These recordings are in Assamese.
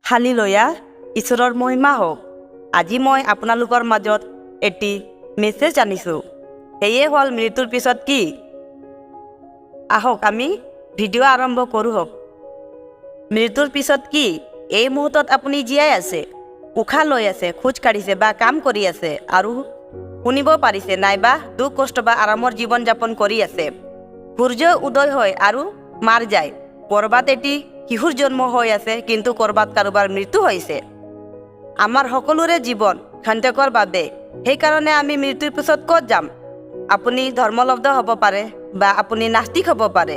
হালেলুয়া, ঈশ্বৰৰ মহিমা হওক। আজি মই আপোনালোকৰ মাজত এটি মেছেজ আনিছোঁ। সেয়ে হ'ল মৃত্যুৰ পিছত কি। আহক আমি ভিডিঅ' আৰম্ভ কৰোঁ হওক। মৃত্যুৰ পিছত কি? এই মুহূৰ্তত আপুনি জীয়াই আছে, উশাহ লৈ আছে, খোজ কাঢ়িছে বা কাম কৰি আছে আৰু শুনিব পাৰিছে, নাইবা দুখ কষ্ট বা আৰামৰ জীৱন যাপন কৰি আছে। সূৰ্য উদয় হয় আৰু মাৰ যায়। ক'ৰবাত এটি শিশুৰ জন্ম হৈ আছে, কিন্তু ক'ৰবাত কাৰোবাৰ মৃত্যু হৈছে। আমাৰ সকলোৰে জীৱন ক্ষন্তেকৰ বাবে। সেইকাৰণে আমি মৃত্যুৰ পিছত ক'ত যাম? আপুনি ধৰ্মলব্ধ হ'ব পাৰে বা আপুনি নাস্তিক হ'ব পাৰে।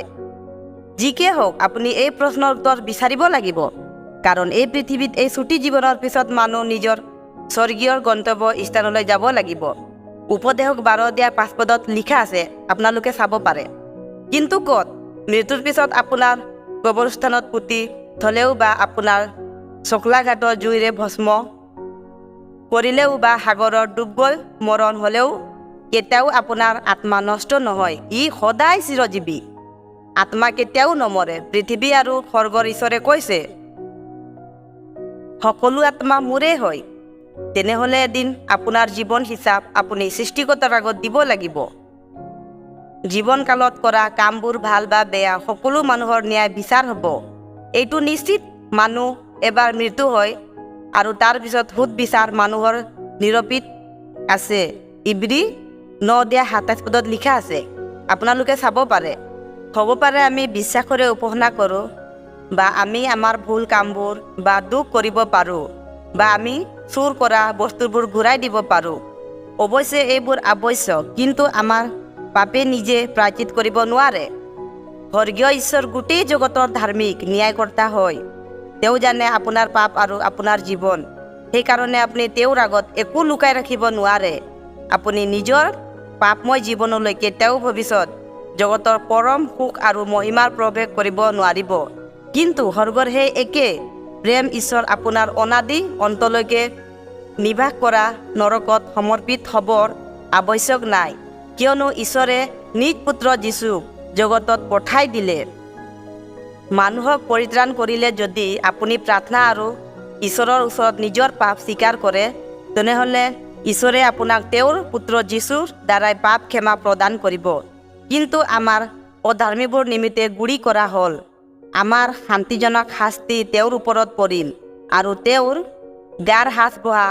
যিকে হওক, আপুনি এই প্ৰশ্নৰ উত্তৰ বিচাৰিব লাগিব। কাৰণ এই পৃথিৱীত এই চুটি জীৱনৰ পিছত মানুহ নিজৰ স্বৰ্গীয় গন্তব্য স্থানলৈ যাব লাগিব। উপদেশ 12 পদত লিখা আছে, আপোনালোকে চাব পাৰে। কিন্তু ক'ত? মৃত্যুৰ পিছত আপোনাৰ কবৰস্থানত পুতি থলেও বা আপোনাৰ চকলাঘাটৰ জুইৰে ভস্ম কৰিলেও বা সাগৰৰ ডুব গৈ মৰণ হ'লেও কেতিয়াও আপোনাৰ আত্মা নষ্ট নহয়। ই সদায় চিৰজীৱী। আত্মা কেতিয়াও নমৰে। পৃথিৱী আৰু স্বৰ্গৰ ঈশ্বৰে কৈছে, সকলো আত্মা মোৰেই হয়। তেনেহ'লে এদিন আপোনাৰ জীৱন হিচাপ আপুনি সৃষ্টিকৰ্তাৰ আগত দিব লাগিব। জীৱনকালত কৰা কামবোৰ ভাল বা বেয়া, সকলো মানুহৰ ন্যায় বিচাৰ হ'ব। এইটো নিশ্চিত, মানুহ এবাৰ মৃত্যু হয় আৰু তাৰ পিছত সুদ বিচাৰ মানুহৰ নিৰপিত আছে। ইব্ৰী 9:27 পদত লিখা আছে, আপোনালোকে চাব পাৰে। হ'ব পাৰে আমি বিশ্বাসৰে উপাসনা কৰোঁ, বা আমি আমাৰ ভুল কামবোৰ বা দুখ কৰিব পাৰোঁ, বা আমি চুৰ কৰা বস্তুবোৰ ঘূৰাই দিব পাৰোঁ। অৱশ্যে এইবোৰ আৱশ্যক, কিন্তু আমাৰ পাপে নিজে প্ৰায়চিত কৰিব নোৱাৰে। স্বৰ্গীয় ঈশ্বৰ গোটেই জগতৰ ধাৰ্মিক ন্যায়কৰ্তা হয়। তেওঁ জানে আপোনাৰ পাপ আৰু আপোনাৰ জীৱন। সেইকাৰণে আপুনি তেওঁৰ আগত একো লুকাই ৰাখিব নোৱাৰে। আপুনি নিজৰ পাপময় জীৱনলৈ কেতিয়াও ভৱিষ্যত জগতৰ পৰম সুখ আৰু মহিমাৰ প্ৰৱেশ কৰিব নোৱাৰিব। কিন্তু স্বৰ্গৰ সেই একে প্ৰেম ঈশ্বৰ আপোনাৰ অনাদি অন্তলৈকে নিবাস কৰা নৰকত সমৰ্পিত হ'বৰ আৱশ্যক নাই, কিয়নো ঈশ্বৰে নিজ পুত্ৰ যীশুক জগতত পঠাই দিলে। মানুহক পৰিত্ৰাণ কৰিলে যদি আপুনি প্ৰাৰ্থনা আৰু ঈশ্বৰৰ ওচৰত নিজৰ পাপ স্বীকাৰ কৰে, তেনেহ'লে ঈশ্বৰে আপোনাক তেওঁৰ পুত্ৰ যীশুৰ দ্বাৰাই পাপ ক্ষমা প্ৰদান কৰিব। কিন্তু আমাৰ অধৰ্মীবোৰ নিমিত্তে গুৰি কৰা হ'ল। আমাৰ শান্তিজনক শাস্তি তেওঁৰ ওপৰত পৰিল আৰু তেওঁৰ গাৰ হাত বহা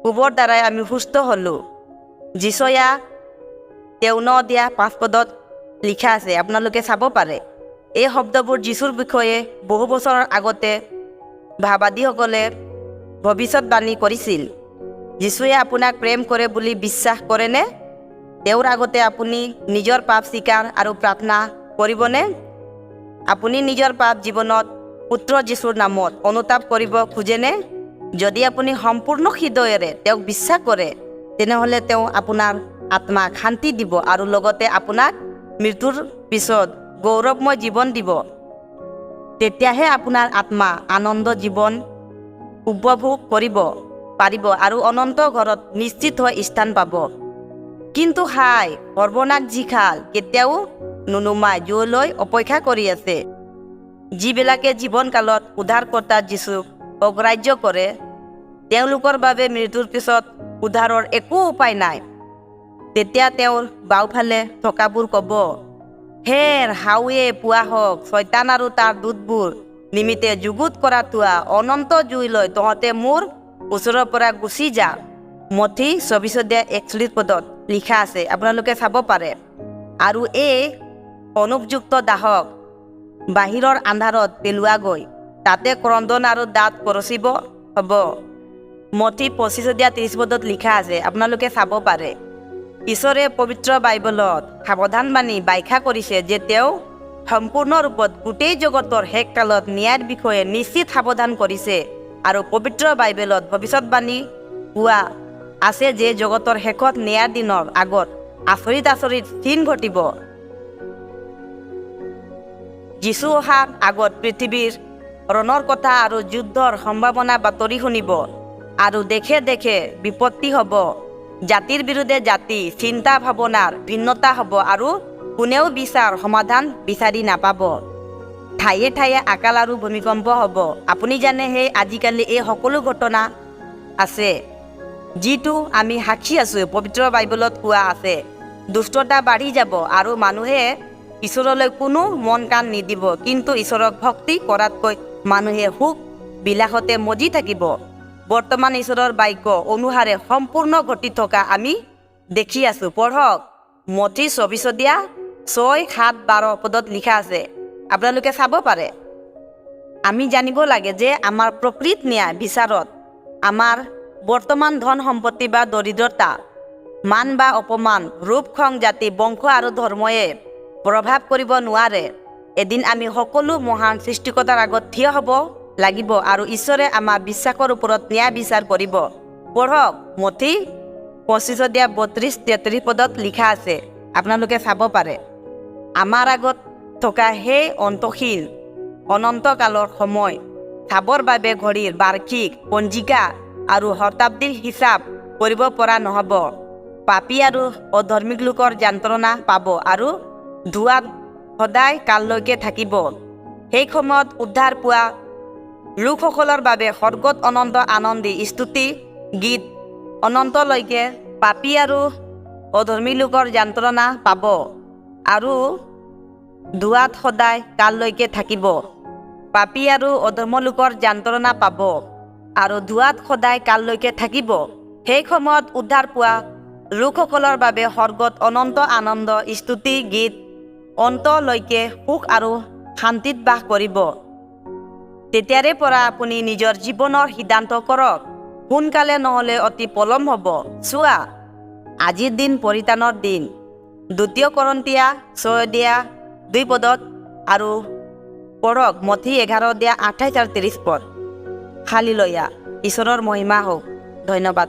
কোবৰ দ্বাৰাই আমি সুস্থ হ'লোঁ। যিচয়া 53:5 পদত লিখা আছে, আপোনালোকে চাব পাৰে। এই শব্দবোৰ যীশুৰ বিষয়ে বহু বছৰৰ আগতে ভাৱবাদীসকলে ভৱিষ্যতবাণী কৰিছিল। যীশুৱে আপোনাক প্ৰেম কৰে বুলি বিশ্বাস কৰেনে? তেওঁৰ আগতে আপুনি নিজৰ পাপ স্বীকাৰ আৰু প্ৰাৰ্থনা কৰিবনে? আপুনি নিজৰ পাপ জীৱনত পুত্ৰ যীশুৰ নামত অনুতাপ কৰিব খোজেনে? যদি আপুনি সম্পূৰ্ণ হৃদয়েৰে তেওঁক বিশ্বাস কৰে, তেনেহ'লে তেওঁ আপোনাৰ আত্মাক শান্তি দিব আৰু লগতে আপোনাক মৃত্যুৰ পিছত গৌৰৱময় জীৱন দিব। তেতিয়াহে আপোনাৰ আত্মা আনন্দ জীৱন উপভোগ কৰিব পাৰিব আৰু অনন্ত ঘৰত নিশ্চিত হৈ স্থান পাব। কিন্তু হাই সৰ্বনাশ, যিখাল কেতিয়াও নুনুমাই জুইলৈ অপেক্ষা কৰি আছে। যিবিলাকে জীৱনকালত উদ্ধাৰকৰ্তা যীশুক অগ্ৰাহ্য কৰে, তেওঁলোকৰ বাবে মৃত্যুৰ পিছত উদ্ধাৰৰ একো উপায় নাই। তেতিয়া তেওঁৰ বাওঁফালে থকাবোৰ ক'ব, হেৰ হাউৱে পোৱা হওক, শয়তান আৰু তাৰ দূতবোৰ নিমিত্তে যুগুত কৰা তোৱা অনন্ত জুইলৈ তহঁতে মোৰ ওচৰৰ পৰা গুচি যা। মথি 24:41 পদত লিখা আছে, আপোনালোকে চাব পাৰে। আৰু এই অনুপযুক্ত দাহক বাহিৰৰ আন্ধাৰত পেলোৱাগৈ, তাতে ক্ৰদন আৰু দাঁত খৰচিব হ'ব। মথি 25:30 পদত লিখা আছে, আপোনালোকে চাব পাৰে। ঈশ্বৰে পবিত্ৰ বাইবেলত সাৱধানবাণী ব্যাখ্যা কৰিছে যে তেওঁ সম্পূৰ্ণ ৰূপত গোটেই জগতৰ শেষকালত ন্যায়ৰ বিষয়ে নিশ্চিত সাৱধান কৰিছে। আৰু পবিত্ৰ বাইবেলত ভৱিষ্যতবাণী হোৱা আছে যে জগতৰ শেষত ন্যায়ৰ দিনৰ আগত আচৰিত আচৰিত চিন ঘটিব। যীশু অহাৰ আগত পৃথিৱীৰ ৰণৰ কথা আৰু যুদ্ধৰ সম্ভাৱনা বাতৰি শুনিব, আৰু দেশে দেশে বিপত্তি হ'ব। জাতিৰ বিৰুদ্ধে জাতি, চিন্তা ভাৱনাৰ ভিন্নতা হ'ব আৰু কোনেও বিচাৰ সমাধান বিচাৰি নাপাব। ঠায়ে ঠায়ে আকাল আৰু ভূমিকম্প হ'ব। আপুনি জানে সেই আজিকালি এই সকলো ঘটনা আছে, যিটো আমি সাক্ষী আছোঁ। পবিত্ৰ বাইবলত কোৱা আছে, দুষ্টতা বাঢ়ি যাব আৰু মানুহে ঈশ্বৰলৈ কোনো মন কাণ নিদিব, কিন্তু ঈশ্বৰক ভক্তি কৰাতকৈ মানুহে সুখ বিলাসতে মজি থাকিব। বৰ্তমান ঈশ্বৰৰ বাক্য অনুসাৰে সম্পূৰ্ণ ঘটি থকা আমি দেখি আছোঁ। পঢ়ক, মঠি 24:6-7-12 পদত লিখা আছে, আপোনালোকে চাব পাৰে। আমি জানিব লাগে যে আমাৰ প্ৰকৃত ন্যায় বিচাৰত আমাৰ বৰ্তমান ধন সম্পত্তি বা দৰিদ্ৰতা, মান বা অপমান, ৰূপ, খং, জাতি, বংশ আৰু ধৰ্ময়ে প্ৰভাৱ কৰিব নোৱাৰে। এদিন আমি সকলো মহান সৃষ্টিকৰ্তাৰ আগত থিয় হ'ব লাগিব আৰু ঈশ্বৰে আমাৰ বিশ্বাসৰ ওপৰত ন্যায় বিচাৰ কৰিব। পঢ়ক, মঠি 25:32-33 পদত লিখা আছে, আপোনালোকে চাব পাৰে। আমাৰ আগত থকা সেই অন্তহীন অনন্তকালৰ সময় চাবৰ বাবে ঘড়ীৰ বাৰ্ষিক পঞ্জিকা আৰু শতাব্দীৰ হিচাপ কৰিব পৰা নহ'ব। পাপী আৰু অধৰ্মিক লোকৰ যন্ত্ৰণা পাব আৰু ধোঁৱাত সদায় কাললৈকে থাকিব। সেই সময়ত উদ্ধাৰ পোৱা লোকসকলৰ বাবে স্বৰ্গত অনন্ত আনন্দী স্তুতি গীত অনন্তলৈকে পাপী আৰু অধৰ্মী লোকৰ যন্ত্ৰণা পাব আৰু ধোঁৱাত সদায় কাললৈকে থাকিব। পাপী আৰু অধৰ্ম লোকৰ যন্ত্ৰণা পাব আৰু ধোঁৱাত সদায় কাললৈকে থাকিব। সেই সময়ত উদ্ধাৰ পোৱা লোকসকলৰ বাবে স্বৰ্গত অনন্ত আনন্দ স্তুতি গীত অন্তলৈকে সুখ আৰু শান্তিত বাস কৰিব। তেতিয়াৰে পৰা আপুনি নিজৰ জীৱনৰ সিদ্ধান্ত কৰক, সোনকালে নহ'লে অতি পলম হ'ব। চোৱা, আজিৰ দিন পৰিত্ৰাণৰ দিন। 2 কৰিন্থীয়া 6:2 পদত আৰু পঢ়ক, মঠি 11:28-30 পদ। হালেলুয়া, ঈশ্বৰৰ মহিমা হওক। ধন্যবাদ।